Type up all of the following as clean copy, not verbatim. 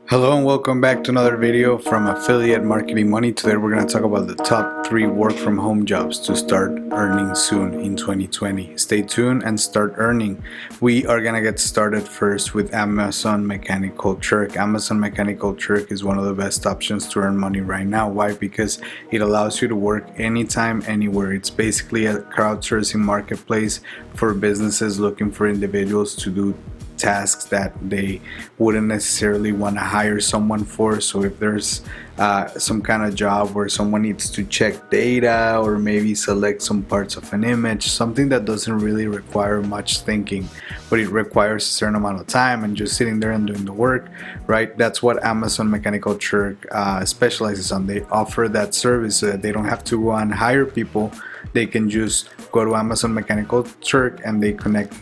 Hello and welcome back to another video from Affiliate Marketing Money. Today we're going to talk about the top 3 work from home jobs to start earning soon in 2020. Stay tuned and start earning. We are going to get started first with Amazon Mechanical Turk. Amazon Mechanical Turk is one of the best options to earn money right now. Why? Because it allows you to work anytime, anywhere. It's basically a crowdsourcing marketplace for businesses looking for individuals to do tasks that they wouldn't necessarily want to hire someone for. So if there's some kind of job where someone needs to check data or maybe select some parts of an image, something that doesn't really require much thinking, but it requires a certain amount of time and just sitting there and doing the work, right? That's what Amazon Mechanical Turk specializes on. They offer that service so that they don't have to go and hire people. They can just go to Amazon Mechanical Turk and they connect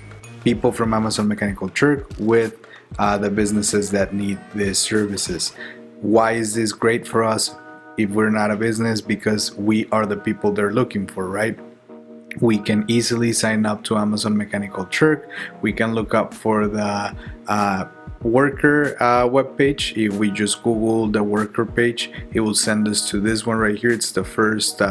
people from Amazon Mechanical Turk with the businesses that need these services. Why is this great for us if we're not a business? Because we are the people they're looking for, right? We can easily sign up to Amazon Mechanical Turk. We can look up for the worker webpage. If we just Google the worker page, it will send us to this one right here. It's the first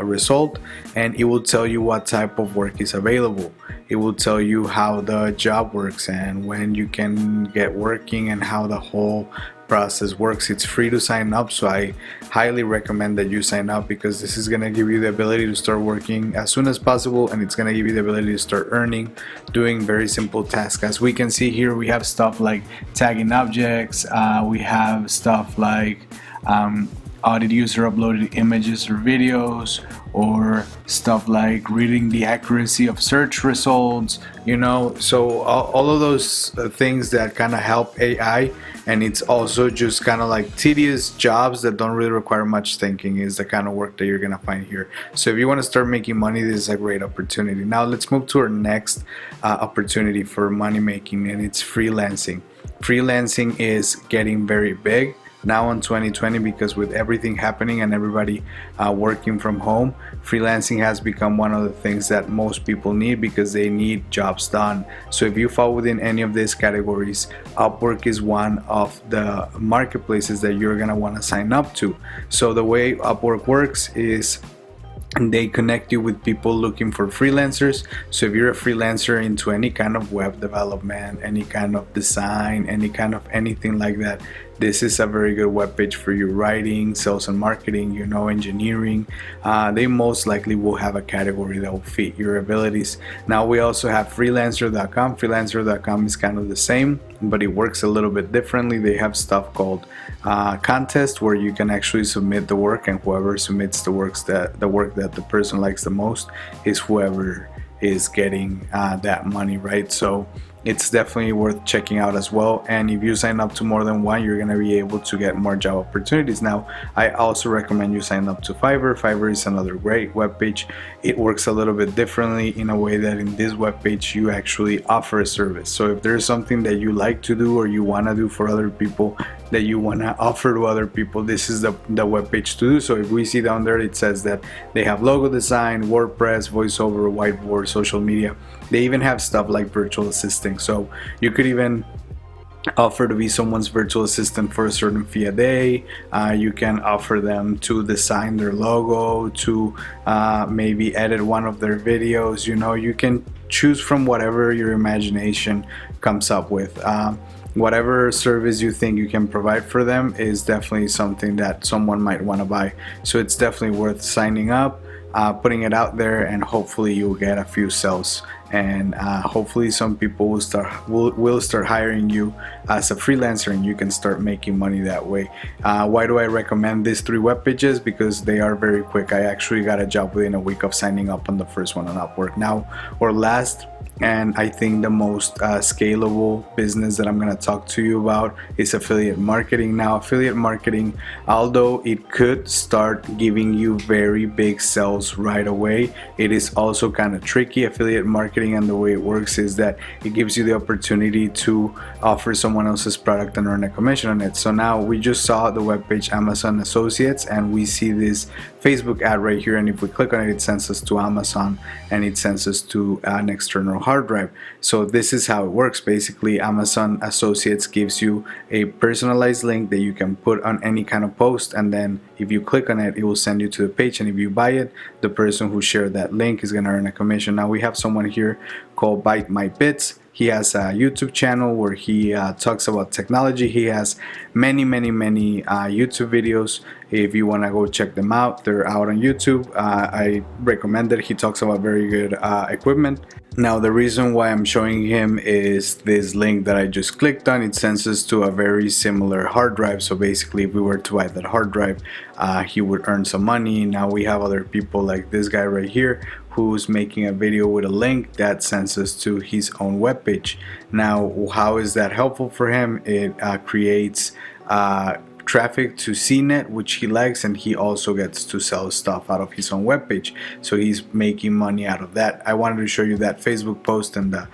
result, and it will tell you what type of work is available. It will tell you how the job works and when you can get working and how the whole process works. It's free to sign up, so I highly recommend that you sign up because this is going to give you the ability to start working as soon as possible, and it's going to give you the ability to start earning doing very simple tasks. As we can see here, we have stuff like tagging objects, we have stuff like audit user uploaded images or videos, or stuff like reading the accuracy of search results, so all of those things that kind of help AI. And it's also just kind of like tedious jobs that don't really require much thinking is the kind of work that you're gonna find here. So if you want to start making money, this is a great opportunity. Now let's move to our next opportunity for money making, and it's freelancing. Freelancing is getting very big now in 2020 because with everything happening and everybody working from home, freelancing has become one of the things that most people need because they need jobs done. So if you fall within any of these categories, Upwork is one of the marketplaces that you're gonna want to sign up to. So the way Upwork works is they connect you with people looking for freelancers. So if you're a freelancer into any kind of web development, any kind of design, any kind of anything like that, this is a very good webpage for you. Writing, sales and marketing, engineering, they most likely will have a category that will fit your abilities. Now we also have Freelancer.com. Freelancer.com is kind of the same, but it works a little bit differently. They have stuff called contest where you can actually submit the work, and whoever submits the work that the person likes the most is whoever is getting that money, right? So it's definitely worth checking out as well. And if you sign up to more than one, you're going to be able to get more job opportunities. Now, I also recommend you sign up to Fiverr. Fiverr is another great webpage. It works a little bit differently in a way that in this webpage, you actually offer a service. So if there's something that you like to do or you want to do for other people, that you want to offer to other people, this is the webpage to do. So if we see down there, it says that they have logo design, WordPress, voiceover, whiteboard, social media. They even have stuff like virtual assisting. So you could even offer to be someone's virtual assistant for a certain fee a day. You can offer them to design their logo, to maybe edit one of their videos. You can choose from whatever your imagination comes up with. Whatever service you think you can provide for them is definitely something that someone might want to buy. So it's definitely worth signing up, putting it out there, and hopefully you'll get a few sales, and hopefully some people will start hiring you as a freelancer, and you can start making money that way. Why do I recommend these 3 web pages? Because they are very quick. I actually got a job within a week of signing up on the first one on Upwork. Now, our last and I think the most scalable business that I'm going to talk to you about is affiliate marketing. Now, affiliate marketing, although it could start giving you very big sales right away, it is also kind of tricky. Affiliate marketing, and the way it works is that it gives you the opportunity to offer someone else's product and earn a commission on it. So now we just saw the webpage Amazon Associates, and we see this Facebook ad right here, and if we click on it, it sends us to Amazon and it sends us to an external hard drive. So this is how it works. Basically, Amazon Associates gives you a personalized link that you can put on any kind of post, and then if you click on it, it will send you to the page, and if you buy it, the person who shared that link is going to earn a commission. Now we have someone here called Bite My Bits. He has a YouTube channel where he talks about technology. He has many YouTube videos. If you want to go check them out, they're out on YouTube. I recommend it. He talks about very good equipment. Now the reason why I'm showing him is this link that I just clicked on. It sends us to a very similar hard drive. So basically, if we were to buy that hard drive, he would earn some money. Now we have other people like this guy right here who's making a video with a link that sends us to his own webpage. Now, how is that helpful for him? It creates traffic to CNET, which he likes, and he also gets to sell stuff out of his own webpage. So he's making money out of that. I wanted to show you that Facebook post and the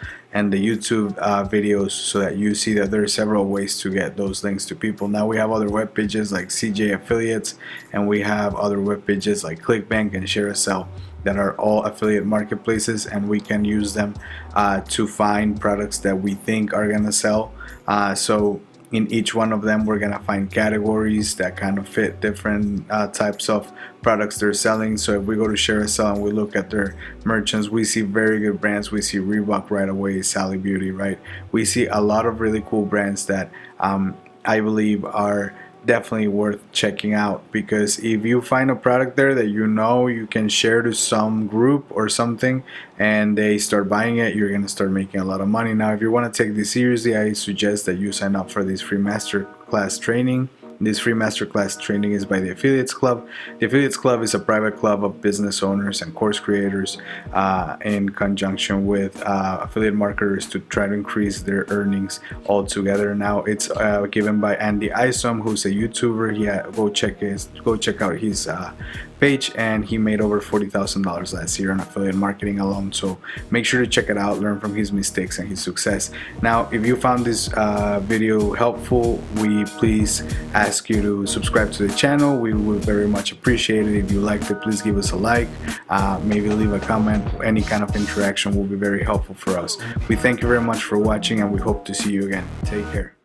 YouTube videos so that you see that there are several ways to get those links to people. Now we have other web pages like CJ Affiliates, and we have other web pages like ClickBank and ShareASell that are all affiliate marketplaces, and we can use them to find products that we think are gonna sell. So in each one of them, we're gonna find categories that kind of fit different types of products they're selling. So if we go to ShareASell and we look at their merchants, we see very good brands. We see Reebok right away, Sally Beauty, right? We see a lot of really cool brands that I believe are definitely worth checking out, because if you find a product there that you can share to some group or something and they start buying it, you're gonna start making a lot of money. Now if you want to take this seriously, I suggest that you sign up for this free masterclass training. This free masterclass training is by the Affiliates Club. The Affiliates Club is a private club of business owners and course creators in conjunction with affiliate marketers to try to increase their earnings altogether. Now it's given by Andy Isom, who's a YouTuber. Go check out his page, and he made over $40,000 last year on affiliate marketing alone. So make sure to check it out, learn from his mistakes and his success. Now if you found this video helpful, we please ask you to subscribe to the channel. We would very much appreciate it. If you liked it, please give us a like, maybe leave a comment. Any kind of interaction will be very helpful for us. We thank you very much for watching, and we hope to see you again. Take care.